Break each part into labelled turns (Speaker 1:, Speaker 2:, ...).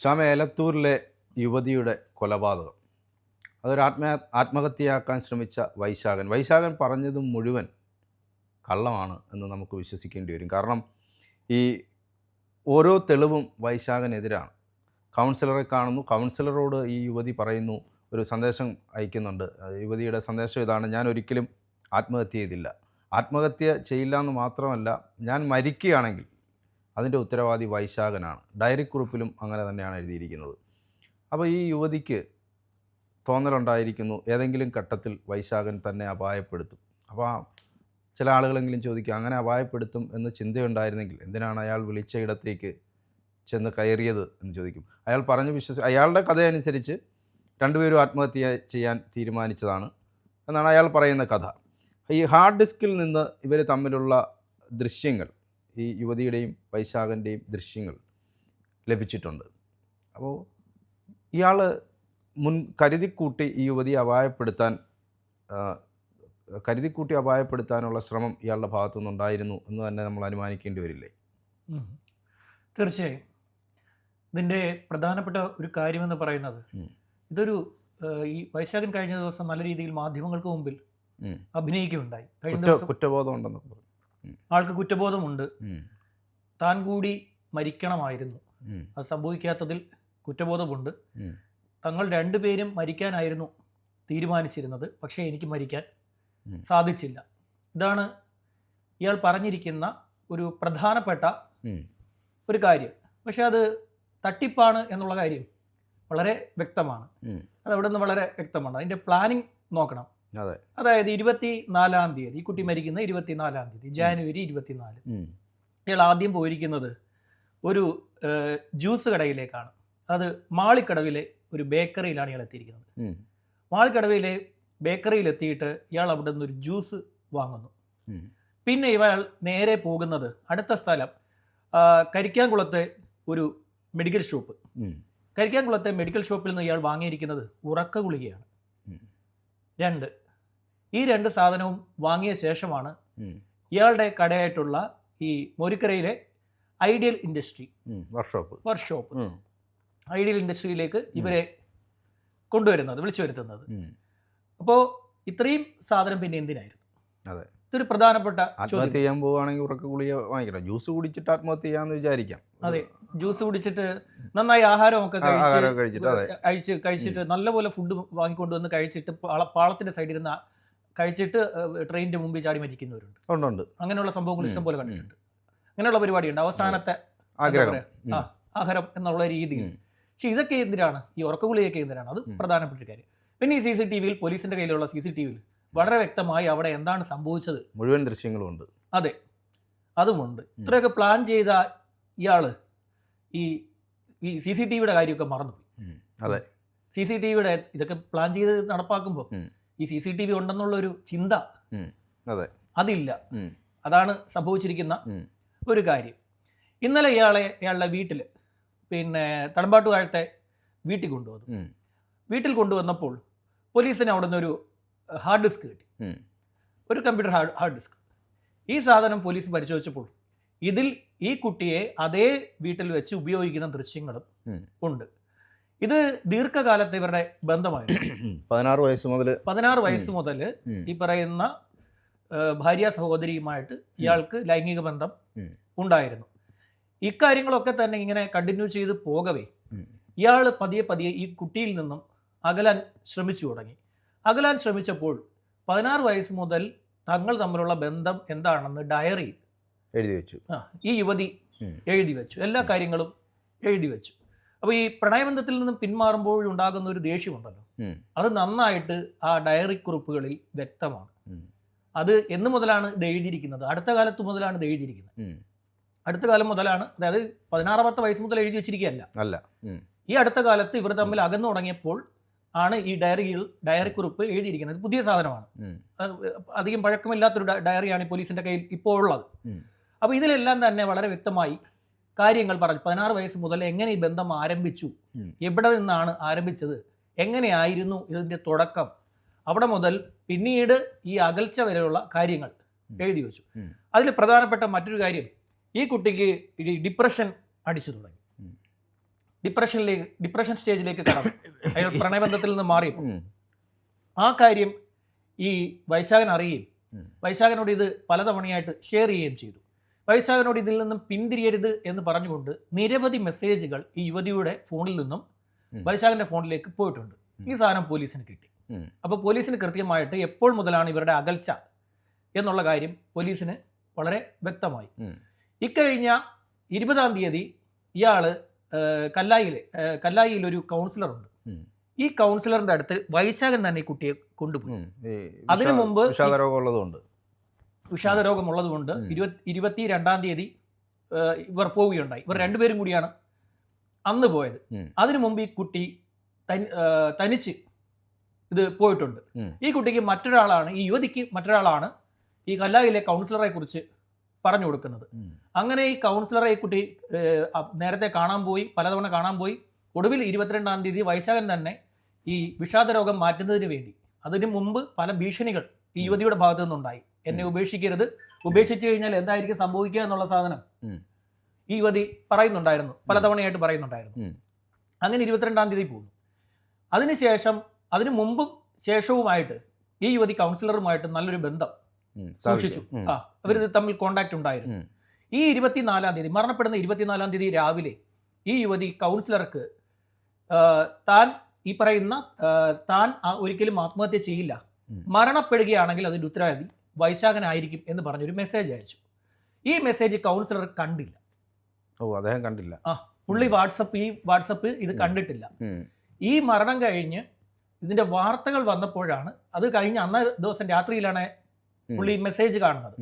Speaker 1: ശ്യാമ, ഏലത്തൂരിലെ യുവതിയുടെ കൊലപാതകം, അതൊരു ആത്മഹത്യയാക്കാൻ ശ്രമിച്ച വൈശാഖൻ പറഞ്ഞത് മുഴുവൻ കള്ളമാണ് എന്ന് നമുക്ക് വിശ്വസിക്കേണ്ടി വരും. കാരണം ഈ ഓരോ തെളിവും വൈശാഖനെതിരാണ്. കൗൺസിലറെ കാണുന്നു, കൗൺസിലറോട് ഈ യുവതി പറയുന്നു, ഒരു സന്ദേശം അയക്കുന്നുണ്ട്. യുവതിയുടെ സന്ദേശം ഇതാണ്: ഞാൻ ഒരിക്കലും ആത്മഹത്യ ചെയ്തില്ല, ആത്മഹത്യ ചെയ്യില്ല എന്ന് മാത്രമല്ല, ഞാൻ മരിക്കുകയാണെങ്കിൽ അതിൻ്റെ ഉത്തരവാദി വൈശാഖനാണ്. ഡയറി കുറിപ്പിലും അങ്ങനെ തന്നെയാണ് എഴുതിയിരിക്കുന്നത്. അപ്പോൾ ഈ യുവതിക്ക് തോന്നലുണ്ടായിരിക്കുന്നു ഏതെങ്കിലും ഘട്ടത്തിൽ വൈശാഖൻ തന്നെ അപായപ്പെടുത്തും. അപ്പോൾ ചില ആളുകളെങ്കിലും ചോദിക്കും, അങ്ങനെ അപായപ്പെടുത്തും എന്ന് ചിന്തയുണ്ടായിരുന്നെങ്കിൽ എന്തിനാണ് അയാൾ വിളിച്ച ഇടത്തേക്ക് ചെന്ന് കയറിയത് എന്ന് ചോദിക്കും. അയാൾ അയാളുടെ കഥയനുസരിച്ച് രണ്ടുപേരും ആത്മഹത്യ ചെയ്യാൻ തീരുമാനിച്ചതാണ് എന്നാണ് അയാൾ പറയുന്ന കഥ. ഈ ഹാർഡ് ഡിസ്കിൽ നിന്ന് ഇവർ തമ്മിലുള്ള ദൃശ്യങ്ങൾ, ഈ യുവതിയുടെയും വൈശാഖൻ്റെയും ദൃശ്യങ്ങൾ ലഭിച്ചിട്ടുണ്ട്. അപ്പോൾ ഇയാൾ കരുതിക്കൂട്ടി ഈ യുവതിയെ അപായപ്പെടുത്താനുള്ള ശ്രമം ഇയാളുടെ ഭാഗത്തു നിന്നുണ്ടായിരുന്നു എന്ന് തന്നെ നമ്മൾ അനുമാനിക്കേണ്ടി വരില്ലേ?
Speaker 2: തീർച്ചയായും. ഇതിൻ്റെ പ്രധാനപ്പെട്ട ഒരു കാര്യമെന്ന് പറയുന്നത്, ഇതൊരു ഈ വൈശാഖൻ കഴിഞ്ഞ ദിവസം നല്ല രീതിയിൽ മാധ്യമങ്ങൾക്ക് മുമ്പിൽ അഭിനയിക്കുകയുണ്ടായി.
Speaker 1: കുറ്റബോധമുണ്ടെന്ന്
Speaker 2: ആൾക്ക് കുറ്റബോധമുണ്ട്, താൻ കൂടി മരിക്കണമായിരുന്നു, അത് സംഭവിക്കാത്തതിൽ കുറ്റബോധമുണ്ട്, തങ്ങൾ രണ്ടുപേരും മരിക്കാനായിരുന്നു തീരുമാനിച്ചിരുന്നത്, പക്ഷേ എനിക്ക് മരിക്കാൻ സാധിച്ചില്ല. ഇതാണ് ഇയാൾ പറഞ്ഞിരിക്കുന്ന ഒരു പ്രധാനപ്പെട്ട ഒരു കാര്യം. പക്ഷെ അത് തട്ടിപ്പാണ് എന്നുള്ള കാര്യം വളരെ വ്യക്തമാണ്. അതവിടെ നിന്ന് വളരെ വ്യക്തമാണ്. അതിൻ്റെ പ്ലാനിങ് നോക്കണം. അതായത് 24-ാം തീയതി, ഈ കുട്ടി മരിക്കുന്ന 24-ാം തീയതി, ജാനുവരി 24, ഇയാൾ ആദ്യം പോയിരിക്കുന്നത് ഒരു ജ്യൂസ് കടയിലേക്കാണ്. അത് മാളിക്കടവിലെ ഒരു ബേക്കറിയിലാണ് ഇയാൾ എത്തിയിരിക്കുന്നത്. മാളിക്കടവിലെ ബേക്കറിയിലെത്തിയിട്ട് ഇയാൾ അവിടെ നിന്നൊരു ജ്യൂസ് വാങ്ങുന്നു. പിന്നെ ഇയാൾ നേരെ പോകുന്നത് അടുത്ത സ്ഥലം കരിക്കാംകുളത്തെ ഒരു മെഡിക്കൽ ഷോപ്പ്. കരിക്കാംകുളത്തെ മെഡിക്കൽ ഷോപ്പിൽ നിന്ന് ഇയാൾ വാങ്ങിയിരിക്കുന്നത് ഉറക്ക ഗുളികയാണ്. ഈ രണ്ട് സാധനവും വാങ്ങിയ ശേഷമാണ് ഇയാളുടെ കടയായിട്ടുള്ള ഈ മോരിക്കരയിലെ ഐഡിയൽ ഇൻഡസ്ട്രി വർക്ക്ഷോപ്പ് ഐഡിയൽ ഇൻഡസ്ട്രിയിലേക്ക് ഇവരെ വിളിച്ചു വരുത്തുന്നത്. അപ്പോൾ ഇത്രയും സാധനം പിന്നെ എന്തിനായിരുന്നു? ഇതൊരു പ്രധാനപ്പെട്ട
Speaker 1: ആത്മഹത്യ ചെയ്യാൻ പോവുകയാണെങ്കിൽ ഉറക്ക ഗുളിക വാങ്ങിക്കണം. ജ്യൂസ് കുടിച്ചിട്ട് ആത്മഹത്യ ചെയ്യാന്ന് വിചാരിക്കാം.
Speaker 2: അതെ, ജ്യൂസ് കുടിച്ചിട്ട് നന്നായി ആഹാരമൊക്കെ കഴിച്ചിട്ട് നല്ലപോലെ ഫുഡ് വാങ്ങിക്കൊണ്ടുവന്ന് കഴിച്ചിട്ട് പാളത്തിന്റെ സൈഡിൽ ഇരുന്ന് കഴിച്ചിട്ട് ട്രെയിനിന്റെ മുമ്പിൽ ചാടി മരിക്കുന്നവരുണ്ട്. അങ്ങനെയുള്ള സംഭവങ്ങൾ ഇഷ്ടം പോലെ കണ്ടിട്ടുണ്ട്. അങ്ങനെയുള്ള പരിപാടിയുണ്ട്. അവസാനത്തെ ആഹാരം എന്നുള്ള രീതിയിൽ. പക്ഷെ ഇതൊക്കെ എന്തിനാണ്? ഈ ഉറക്ക ഗുളികയൊക്കെ എന്തിനാണ്? അത് പ്രധാനപ്പെട്ട കാര്യം. പിന്നെ ഈ CCTV-യിൽ, പോലീസിന്റെ കയ്യിലുള്ള CCTV-യിൽ വളരെ വ്യക്തമായി അവിടെ എന്താണ് സംഭവിച്ചത്
Speaker 1: മുഴുവൻ ദൃശ്യങ്ങളും ഉണ്ട്.
Speaker 2: അതെ, അതുമുണ്ട്. ഇത്രയൊക്കെ പ്ലാൻ ചെയ്ത ഇയാള് ഈ CCTV-യുടെ കാര്യമൊക്കെ മറന്നുപോയി.
Speaker 1: അതെ,
Speaker 2: CCTV-യുടെ ഇതൊക്കെ പ്ലാൻ ചെയ്ത് നടപ്പാക്കുമ്പോൾ ഈ CCTV ഉണ്ടെന്നുള്ളൊരു ചിന്ത അതില്ല. അതാണ് സംഭവിച്ചിരിക്കുന്ന ഒരു കാര്യം. ഇന്നലെ ഇയാളുടെ വീട്ടിൽ, പിന്നെ തടമ്പാട്ടുകാലത്തെ വീട്ടിൽ കൊണ്ടുവന്നപ്പോൾ പോലീസിന് അവിടെ നിന്നൊരു ഹാർഡ് ഡിസ്ക് കിട്ടി, ഒരു കമ്പ്യൂട്ടർ ഹാർഡ് ഡിസ്ക്. ഈ സാധനം പോലീസ് പരിശോധിച്ചപ്പോൾ ഇതിൽ ഈ കുട്ടിയെ അതേ വീട്ടിൽ വെച്ച് ഉപയോഗിക്കുന്ന ദൃശ്യങ്ങളും ഉണ്ട്. ഇത് ദീർഘകാലത്തെ ഇവരുടെ ബന്ധമായിരുന്നു. 16 വയസ്സ് മുതൽ ഈ പറയുന്ന ഭാര്യ സഹോദരിയുമായിട്ട് ഇയാൾക്ക് ലൈംഗിക ബന്ധം ഉണ്ടായിരുന്നു. ഇക്കാര്യങ്ങളൊക്കെ തന്നെ ഇങ്ങനെ കണ്ടിന്യൂ ചെയ്ത് പോകവേ ഇയാൾ പതിയെ ഈ കുട്ടിയിൽ നിന്നും അകലാൻ ശ്രമിച്ചു തുടങ്ങി. അകലാൻ ശ്രമിച്ചപ്പോൾ 16 വയസ്സ് മുതൽ തങ്ങൾ തമ്മിലുള്ള ബന്ധം എന്താണെന്ന് ഡയറിയിൽ
Speaker 1: എഴുതി വെച്ചു.
Speaker 2: ഈ യുവതി എഴുതി വെച്ചു, എല്ലാ കാര്യങ്ങളും എഴുതി വെച്ചു. അപ്പോൾ ഈ പ്രണയബന്ധത്തിൽ നിന്നും പിന്മാറുമ്പോൾ ഉണ്ടാകുന്ന ഒരു ദേഷ്യമുണ്ടല്ലോ, അത് നന്നായിട്ട് ആ ഡയറി കുറിപ്പുകളിൽ വ്യക്തമാണ്. അത് എന്ന് മുതലാണ് ഇത് എഴുതിയിരിക്കുന്നത്? അടുത്ത കാലത്ത് മുതലാണ് ഇത് എഴുതിയിരിക്കുന്നത്. അടുത്ത കാലം മുതലാണ്, അതായത് 16-ാമത്തെ വയസ്സ് മുതൽ എഴുതി വെച്ചിരിക്കുകയല്ല. ഈ അടുത്ത കാലത്ത് ഇവർ തമ്മിൽ അകന്നു തുടങ്ങിയപ്പോൾ ആണ് ഈ ഡയറി കുറിപ്പ് എഴുതിയിരിക്കുന്നത്. പുതിയ സാധനമാണ്, അധികം പഴക്കമില്ലാത്തൊരു ഡയറിയാണ് പോലീസിന്റെ കയ്യിൽ ഇപ്പോൾ ഉള്ളത്. അപ്പോൾ ഇതിലെല്ലാം തന്നെ വളരെ വ്യക്തമായി കാര്യങ്ങൾ പറഞ്ഞു. 16 വയസ്സ് മുതൽ എങ്ങനെ ഈ ബന്ധം ആരംഭിച്ചു, എവിടെ നിന്നാണ് ആരംഭിച്ചത്, എങ്ങനെയായിരുന്നു ഇതിന്റെ തുടക്കം, അവിടെ മുതൽ പിന്നീട് ഈ അകൽച്ച വരെയുള്ള കാര്യങ്ങൾ എഴുതി വെച്ചു. അതിൽ പ്രധാനപ്പെട്ട മറ്റൊരു കാര്യം, ഈ കുട്ടിക്ക് ഡിപ്രഷൻ അടിച്ചു തുടങ്ങി. ഡിപ്രഷൻ സ്റ്റേജിലേക്ക് കടന്നു. അയാൾ പ്രണയബന്ധത്തിൽ നിന്ന് മാറിയപ്പോൾ ആ കാര്യം ഈ വൈശാഖൻ അറിയുകയും വൈശാഖനോട് ഇത് പലതവണയായിട്ട് ഷെയർ ചെയ്യുകയും ചെയ്തു. വൈശാഖനോട് ഇതിൽ നിന്നും പിന്തിരിയരുത് എന്ന് പറഞ്ഞുകൊണ്ട് നിരവധി മെസ്സേജുകൾ ഈ യുവതിയുടെ ഫോണിൽ നിന്നും വൈശാഖന്റെ ഫോണിലേക്ക് പോയിട്ടുണ്ട്. ഈ സാധനം പോലീസിന് കിട്ടി. അപ്പോൾ പോലീസിന് കൃത്യമായിട്ട് എപ്പോൾ മുതലാണ് ഇവരുടെ അകൽച്ച എന്നുള്ള കാര്യം പോലീസിന് വളരെ വ്യക്തമായി. ഇക്കഴിഞ്ഞ 20-ാം തീയതി ഇയാള് കല്ലായിയിൽ ഒരു കൗൺസിലറുണ്ട്. ഈ കൗൺസിലറിന്റെ അടുത്ത് വൈശാഖൻ തന്നെ ഈ കുട്ടിയെ കൊണ്ടുപോയി. അതിനു മുമ്പ് വിഷാദരോഗമുള്ളതുകൊണ്ട് 22-ാം തീയതി ഇവർ പോവുകയുണ്ടായി. ഇവർ രണ്ടുപേരും കൂടിയാണ് അന്ന് പോയത്. അതിനു മുമ്പ് ഈ കുട്ടി തനിച്ച് ഇത് പോയിട്ടുണ്ട്. ഈ കുട്ടിക്ക് ഈ യുവതിക്ക് മറ്റൊരാളാണ് ഈ കല്ലായിലെ കൗൺസിലറെ കുറിച്ച് പറഞ്ഞു കൊടുക്കുന്നത്. അങ്ങനെ ഈ കൗൺസിലറെ ഈ കുട്ടി നേരത്തെ പലതവണ കാണാൻ പോയി. ഒടുവിൽ 22-ാം തീയതി വൈശാഖൻ തന്നെ ഈ വിഷാദരോഗം മാറ്റുന്നതിന് വേണ്ടി, അതിനു മുമ്പ് പല ഭീഷണികൾ ഈ യുവതിയുടെ ഭാഗത്തു നിന്നുണ്ടായി. എന്നെ ഉപേക്ഷിക്കരുത്, ഉപേക്ഷിച്ചു കഴിഞ്ഞാൽ എന്തായിരിക്കും സംഭവിക്കുക എന്നുള്ള സാധനം ഈ യുവതി പലതവണയായിട്ട് പറയുന്നുണ്ടായിരുന്നു. അങ്ങനെ 22-ാം തീയതി പോകുന്നു. അതിനു മുമ്പും ശേഷവുമായിട്ട് ഈ യുവതി കൗൺസിലറുമായിട്ട് നല്ലൊരു ബന്ധം സൂക്ഷിച്ചു. അവർ തമ്മിൽ കോണ്ടാക്ട് ഉണ്ടായിരുന്നു. ഈ 24-ാം തീയതി മരണപ്പെടുന്ന 24-ാം തീയതി രാവിലെ ഈ യുവതി കൗൺസിലർക്ക് താൻ ഒരിക്കലും ആത്മഹത്യ ചെയ്യില്ല, മരണപ്പെടുകയാണെങ്കിൽ അതിന്റെ ഉത്തരവാദി വൈശാഖനായിരിക്കും എന്ന് പറഞ്ഞൊരു മെസ്സേജ് അയച്ചു. ഈ മെസ്സേജ് കൗൺസിലർ കണ്ടില്ല.
Speaker 1: അദ്ദേഹം കണ്ടില്ല.
Speaker 2: പുള്ളി വാട്സപ്പ് ഇത് കണ്ടിട്ടില്ല. ഈ മരണം കഴിഞ്ഞ് ഇതിന്റെ വാർത്തകൾ വന്നപ്പോഴാണ്, അത് കഴിഞ്ഞ് അന്ന ദിവസം രാത്രിയിലാണ് പുള്ളി മെസ്സേജ് കാണുന്നത്.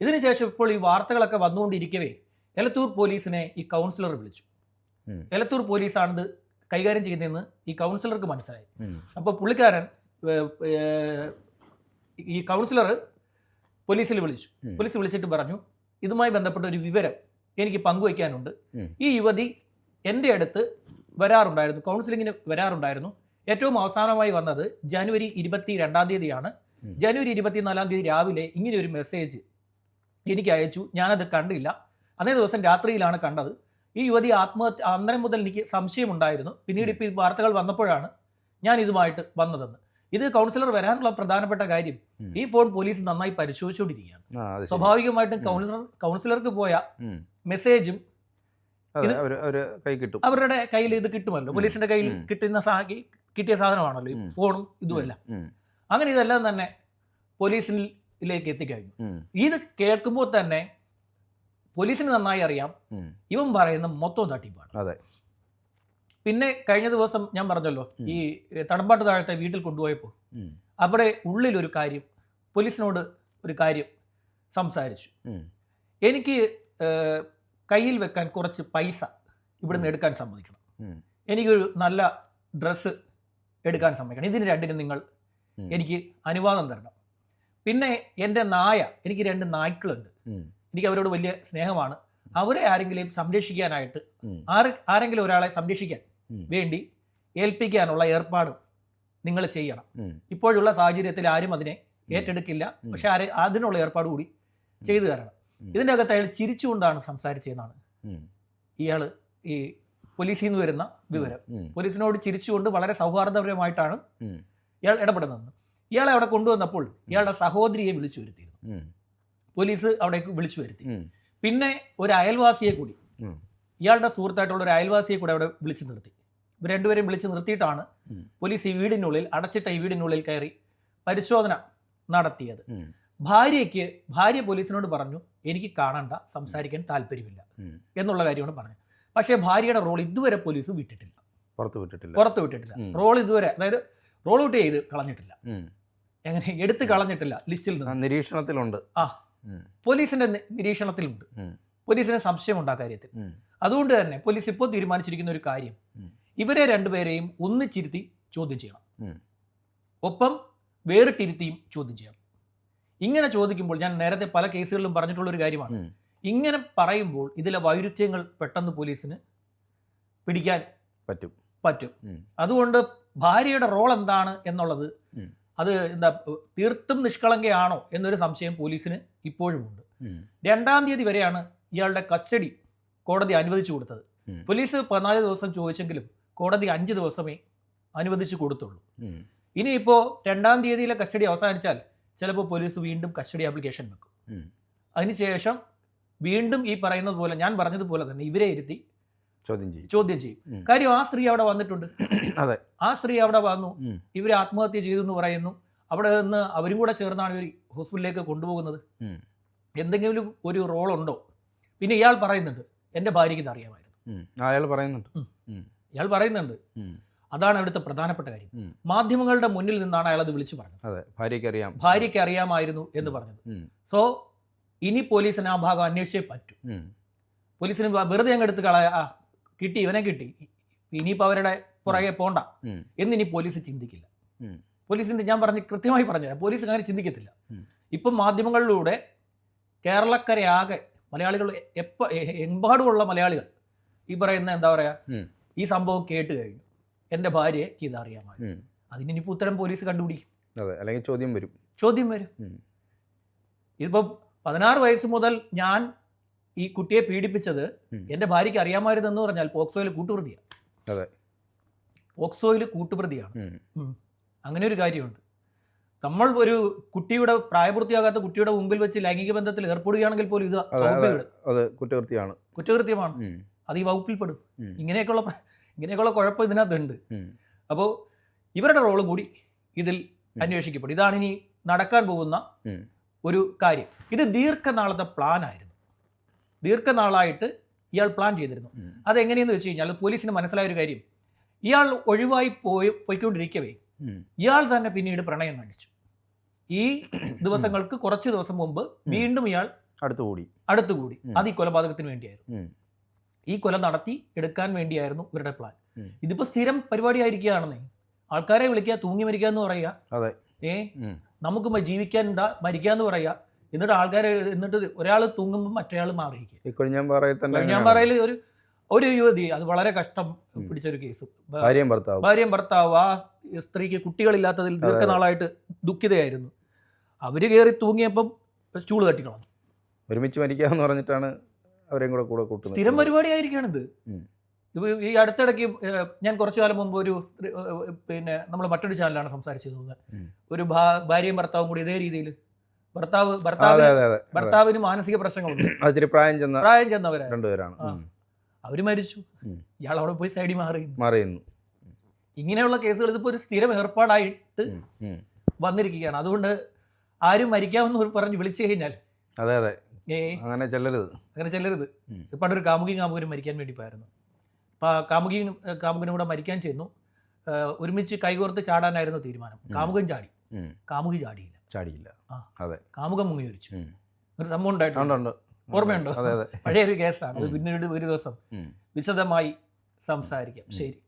Speaker 2: ഇതിനുശേഷം ഇപ്പോൾ ഈ വാർത്തകളൊക്കെ വന്നുകൊണ്ടിരിക്കവേ എലത്തൂർ പോലീസിനെ ഈ കൗൺസിലർ വിളിച്ചു. എലത്തൂർ പോലീസാണിത് കൈകാര്യം ചെയ്യുന്നതെന്ന് ഈ കൗൺസിലർക്ക് മനസ്സിലായി. അപ്പോൾ പുള്ളിക്കാരൻ ഈ കൗൺസിലർ പോലീസിൽ വിളിച്ചിട്ട് പറഞ്ഞു, ഇതുമായി ബന്ധപ്പെട്ട ഒരു വിവരം എനിക്ക് പങ്കുവയ്ക്കാനുണ്ട്. ഈ യുവതി എൻ്റെ അടുത്ത് വരാറുണ്ടായിരുന്നു, കൗൺസിലിങ്ങിന് വരാറുണ്ടായിരുന്നു. ഏറ്റവും അവസാനമായി വന്നത് ജനുവരി 22-ാം തീയതിയാണ്. ജനുവരി 24-ാം തീയതി രാവിലെ ഇങ്ങനെ ഒരു മെസ്സേജ് എനിക്ക് അയച്ചു. ഞാനത് കണ്ടില്ല. അതേ ദിവസം രാത്രിയിലാണ് കണ്ടത്. ഈ യുവതി ആത്മഹത്യ, അന്നേരം മുതൽ എനിക്ക് സംശയമുണ്ടായിരുന്നു. പിന്നീട് ഇപ്പോൾ ഈ വാർത്തകൾ വന്നപ്പോഴാണ് ഞാൻ ഇതുമായിട്ട് വന്നതെന്ന്. ഇത് കൗൺസിലർ വരാനുള്ള പ്രധാനപ്പെട്ട കാര്യം, ഈ ഫോൺ പോലീസ് നന്നായി പരിശോധിച്ചുകൊണ്ടിരിക്കുകയാണ്. സ്വാഭാവികമായിട്ടും കൗൺസിലർക്ക് പോയ മെസ്സേജും അവരുടെ കയ്യിൽ ഇത് കിട്ടുമല്ലോ, പോലീസിന്റെ കയ്യിൽ കിട്ടിയ സാധനമാണല്ലോ ഈ ഫോണും ഇതുമല്ല. അങ്ങനെ ഇതെല്ലാം തന്നെ പോലീസിലേക്ക് എത്തിക്കഴിഞ്ഞു. ഇത് കേൾക്കുമ്പോൾ തന്നെ പോലീസിന് നന്നായി അറിയാം ഇവൻ പറയുന്ന മൊത്തം തട്ടിപ്പാണ്. പിന്നെ കഴിഞ്ഞ ദിവസം ഞാൻ പറഞ്ഞല്ലോ, ഈ തടമ്പാട്ട് താഴത്തെ വീട്ടിൽ കൊണ്ടുപോയപ്പോൾ അവിടെ ഉള്ളിലൊരു കാര്യം, പോലീസിനോട് ഒരു കാര്യം സംസാരിച്ചു. എനിക്ക് കയ്യിൽ വെക്കാൻ കുറച്ച് പൈസ ഇവിടുന്ന് എടുക്കാൻ സമ്മതിക്കണം, എനിക്കൊരു നല്ല ഡ്രസ്സ് എടുക്കാൻ സമ്മതിക്കണം, ഇതിന് രണ്ടിനും നിങ്ങൾ എനിക്ക് അനുവാദം തരണം. പിന്നെ എൻ്റെ എനിക്ക് 2 നായ്ക്കളുണ്ട്, എനിക്ക് അവരോട് വലിയ സ്നേഹമാണ്, അവരെ ആരെങ്കിലും സംരക്ഷിക്കാനായിട്ട് ആരെങ്കിലും ഒരാളെ സംരക്ഷിക്കാൻ വേണ്ടി ഏൽപ്പിക്കാനുള്ള ഏർപ്പാട് നിങ്ങൾ ചെയ്യണം. ഇപ്പോഴുള്ള സാഹചര്യത്തിൽ ആരും അതിനെ ഏറ്റെടുക്കില്ല, പക്ഷെ അതിനുള്ള ഏർപ്പാട് കൂടി ചെയ്തു തരണം. ഇതിൻ്റെ അകത്ത് അയാൾ ചിരിച്ചുകൊണ്ടാണ് സംസാരിച്ചതെന്നാണ് ഇയാൾ ഈ പോലീസിൽ നിന്ന് വരുന്ന വിവരം. പോലീസിനോട് ചിരിച്ചുകൊണ്ട് വളരെ സൗഹാർദ്ദപരമായിട്ടാണ് ഇയാൾ ഇടപെടുന്നത്. ഇയാളെ അവിടെ കൊണ്ടുവന്നപ്പോൾ ഇയാളുടെ സഹോദരിയെ വിളിച്ചു വരുത്തിയിരുന്നു. പോലീസ് അവിടേക്ക് വിളിച്ചു വരുത്തി. പിന്നെ ഒരു അയൽവാസിയെ കൂടി, ഇയാളുടെ സുഹൃത്തായിട്ടുള്ള ഒരു അയൽവാസിയെ കൂടെ അവിടെ വിളിച്ചു നിർത്തി. ഇവർ രണ്ടുപേരെയും വിളിച്ചു നിർത്തിയിട്ടാണ് പോലീസ് അടച്ചിട്ട ഈ വീടിനുള്ളിൽ കയറി പരിശോധന നടത്തിയത്. ഭാര്യ പോലീസിനോട് പറഞ്ഞു, എനിക്ക് കാണണ്ട, സംസാരിക്കാൻ താല്പര്യമില്ല എന്നുള്ള കാര്യമാണ് പറഞ്ഞത്. പക്ഷേ ഭാര്യയുടെ റോൾ ഇതുവരെ പോലീസ് പുറത്തു വിട്ടിട്ടില്ല. റോൾ ഇതുവരെ, അതായത് റോൾ ഔട്ട് ചെയ്ത് കളഞ്ഞിട്ടില്ല, എങ്ങനെ എടുത്ത് കളഞ്ഞിട്ടില്ല, ലിസ്റ്റിൽ നിന്ന്
Speaker 1: നിരീക്ഷണത്തിലുണ്ട്.
Speaker 2: പോലീസിന്റെ നിരീക്ഷണത്തിലുണ്ട്. പോലീസിന് സംശയമുണ്ട് ആ കാര്യത്തിൽ. അതുകൊണ്ട് തന്നെ പോലീസ് ഇപ്പോൾ തീരുമാനിച്ചിരിക്കുന്ന ഒരു കാര്യം, ഇവരെ രണ്ടുപേരെയും ഒന്നിച്ചിരുത്തി ചോദ്യം ചെയ്യണം, ഒപ്പം വേറിട്ടിരുത്തിയും ചോദ്യം ചെയ്യണം. ഇങ്ങനെ ചോദിക്കുമ്പോൾ, ഞാൻ നേരത്തെ പല കേസുകളിലും പറഞ്ഞിട്ടുള്ളൊരു കാര്യമാണ്, ഇങ്ങനെ പറയുമ്പോൾ ഇതിലെ വൈരുദ്ധ്യങ്ങൾ പെട്ടെന്ന് പോലീസിന് പിടിക്കാൻ പറ്റും. അതുകൊണ്ട് ഭാര്യയുടെ റോൾ എന്താണ് എന്നുള്ളത്, അത് തീർത്തും നിഷ്കളങ്കയാണോ എന്നൊരു സംശയം പോലീസിന് ഇപ്പോഴും ഉണ്ട്. 2-ാം തീയതി വരെയാണ് ഇയാളുടെ കസ്റ്റഡി കോടതി അനുവദിച്ചു കൊടുത്തത്. പോലീസ് 14 ദിവസം ചോദിച്ചെങ്കിലും കോടതി 5 ദിവസമേ അനുവദിച്ചു കൊടുത്തുള്ളൂ. ഇനിയിപ്പോൾ 2-ാം തീയതിയിലെ കസ്റ്റഡി അവസാനിച്ചാൽ ചിലപ്പോൾ പോലീസ് വീണ്ടും കസ്റ്റഡി ആപ്ലിക്കേഷൻ വെക്കും. അതിനുശേഷം വീണ്ടും ഈ പറയുന്നത് പോലെ, ഞാൻ പറഞ്ഞതുപോലെ തന്നെ ഇവരെ ഇരുത്തി ചോദ്യം ചെയ്യും. കാര്യം ആ സ്ത്രീ അവിടെ വന്നിട്ടുണ്ട്.
Speaker 1: അതെ,
Speaker 2: ആ സ്ത്രീ അവിടെ വന്നു, ഇവർ ആത്മഹത്യ ചെയ്തു എന്ന് പറയുന്നു. അവിടെ നിന്ന് അവരും കൂടെ ചേർന്നാണ് ഇവർ ഹോസ്പിറ്റലിലേക്ക് കൊണ്ടുപോകുന്നത്. എന്തെങ്കിലും ഒരു റോൾ ഉണ്ടോ? പിന്നെ ഇയാൾ പറയുന്നുണ്ട് എൻ്റെ ഭാര്യയ്ക്ക് ഇത് അറിയാമായിരുന്നു. ഇയാൾ പറയുന്നുണ്ട്. അതാണ് അവിടുത്തെ പ്രധാനപ്പെട്ട കാര്യം. മാധ്യമങ്ങളുടെ മുന്നിൽ നിന്നാണ് അയാൾ അത് വിളിച്ചു പറഞ്ഞത്. ഭാര്യയ്ക്ക് അറിയാമായിരുന്നു എന്ന് പറഞ്ഞത്. സോ ഇനി പോലീസിന് ആ ഭാഗം അന്വേഷിച്ചേ പറ്റൂ. പോലീസിന് വെറുതെ അങ്ങ് എടുത്ത് കിട്ടി, ഇവനെ കിട്ടി, ഇനിയിപ്പോൾ അവരുടെ പുറകെ പോണ്ട എന്നിനി പോലീസ് ചിന്തിക്കില്ല. പോലീസിന്റെ ഞാൻ കൃത്യമായി പറഞ്ഞുതരാം, പോലീസ് അങ്ങനെ ചിന്തിക്കത്തില്ല. ഇപ്പം മാധ്യമങ്ങളിലൂടെ കേരളക്കരയാകെ മലയാളികൾ എമ്പാടുമുള്ള മലയാളികൾ ഈ പറയുന്ന എന്താ പറയാ, ഈ സംഭവം കേട്ട് കഴിഞ്ഞു, എൻ്റെ ഭാര്യയ്ക്ക് ഇതറിയാമായിരുന്നു. അതിനിപ്പോൾ ഉത്തരം പോലീസ് കണ്ടുപിടിക്കും,
Speaker 1: അല്ലെങ്കിൽ ചോദ്യം വരും.
Speaker 2: ഇതിപ്പോൾ 16 വയസ്സ് മുതൽ ഞാൻ ഈ കുട്ടിയെ പീഡിപ്പിച്ചത് എൻ്റെ ഭാര്യയ്ക്ക് അറിയാമായിരുന്നെന്ന് പറഞ്ഞാൽ പോക്സോയിൽ കൂട്ടുപ്രതിയാണ്. അങ്ങനെ ഒരു കാര്യമുണ്ട്. നമ്മൾ ഒരു കുട്ടിയുടെ പ്രായപൂർത്തിയാകാത്ത കുട്ടിയുടെ മുമ്പിൽ വെച്ച് ലൈംഗിക ബന്ധത്തിൽ ഏർപ്പെടുകയാണെങ്കിൽ പോലും ഇത് കുറ്റകൃത്യമാണ്. അത് ഈ വകുപ്പിൽപ്പെടും. ഇങ്ങനെയൊക്കെയുള്ള കുഴപ്പം ഇതിനകത്തുണ്ട്. അപ്പോൾ ഇവരുടെ റോളും കൂടി ഇതിൽ അന്വേഷിക്കപ്പെടും. ഇതാണ് ഇനി നടക്കാൻ പോകുന്ന ഒരു കാര്യം. ഇത് ദീർഘനാളത്തെ പ്ലാനായിരുന്നു. ദീർഘനാളായിട്ട് ഇയാൾ പ്ലാൻ ചെയ്തിരുന്നു. അതെങ്ങനെയെന്ന് വെച്ച് കഴിഞ്ഞാൽ പോലീസിന് മനസ്സിലായ ഒരു കാര്യം, ഇയാൾ ഒഴിവായി പോയിക്കൊണ്ടിരിക്കവേ ഇയാൾ തന്നെ പിന്നീട് പ്രണയം നടിച്ചു. ഈ ദിവസങ്ങൾക്ക് കുറച്ച് ദിവസം മുമ്പ് വീണ്ടും ഇയാൾ അടുത്തുകൂടി. അത് ഈ കൊലപാതകത്തിന് വേണ്ടിയായിരുന്നു. ഈ കൊല നടത്തി എടുക്കാൻ വേണ്ടിയായിരുന്നു ഇവരുടെ പ്ലാൻ. ഇതിപ്പോ സ്ഥിരം പരിപാടിയായിരിക്കുകയാണെന്നേ. ആൾക്കാരെ വിളിക്കുക, തൂങ്ങി മരിക്കുക എന്ന് പറയുക, നമുക്ക് ജീവിക്കാൻ എന്താ മരിക്കാന്ന് പറയുക. എന്നിട്ട് ആൾക്കാരെ ഒരാൾ തൂങ്ങുമ്പോൾ മറ്റേയാൾ മാറിയിരിക്കുക. കൊഴിഞ്ഞാമ്പാറയിൽ ഒരു യുവതി, അത് വളരെ കഷ്ടം പിടിച്ചൊരു കേസ്. ഭാര്യയും ഭർത്താവ്, ആ സ്ത്രീക്ക് കുട്ടികളില്ലാത്തതിൽ ദീർഘനാളായിട്ട് ദുഃഖിതയായിരുന്നു. അവര് കയറി തൂങ്ങിയപ്പം സ്റ്റൂള് തട്ടിക്കളഞ്ഞു.
Speaker 1: ഒരുമിച്ച് മരിക്കാന്ന് പറഞ്ഞിട്ടാണ് അവരെയും കൂടെ കൂട്ടുന്നത്.
Speaker 2: സ്ഥിരം പരിപാടിയായിരിക്കുകയാണിത്. ഈ അടുത്തിടയ്ക്ക് ഞാൻ കുറച്ചു കാലം മുമ്പ് ഒരു നമ്മൾ മറ്റൊരു ചാനലാണ് സംസാരിച്ചിരുന്നത്. ഒരു ഭാര്യയും ഭർത്താവും കൂടി ഇതേ രീതിയിൽ, ഭർത്താവിന് മാനസിക പ്രശ്നങ്ങളുണ്ട്, പ്രായം ചെന്നവരാണ്, അവര് മരിച്ചു, ഇയാൾ അവിടെ പോയി സൈഡിൽ മാറിയുന്നു. ഇങ്ങനെയുള്ള കേസുകൾ ഇതിപ്പോ ഒരു സ്ഥിരം ഏർപ്പാടായിട്ട് വന്നിരിക്കുകയാണ്. അതുകൊണ്ട് ആരും മരിക്കാമെന്ന് പറഞ്ഞ് വിളിച്ചു കഴിഞ്ഞാൽ അങ്ങനെ ചെല്ലരുത്. പണ്ടൊരു കാമുകനും മരിക്കാൻ വേണ്ടി പോയായിരുന്നു. അപ്പോൾ കാമുകനും കൂടെ മരിക്കാൻ ചെന്നു. ഒരുമിച്ച് കൈകോർത്ത് ചാടാനായിരുന്നു തീരുമാനം. കാമുകൻ ചാടി, കാമുകി ചാടിയില്ല. കാമുകൻ മുങ്ങി മരിച്ചു. ഒരു സംഭവം ഉണ്ടായിട്ടുണ്ട്, ഓർമ്മയുണ്ടോ? പഴയൊരു കേസാണ്. അത് പിന്നീട് ഒരു ദിവസം വിശദമായി സംസാരിക്കാം. ശരി.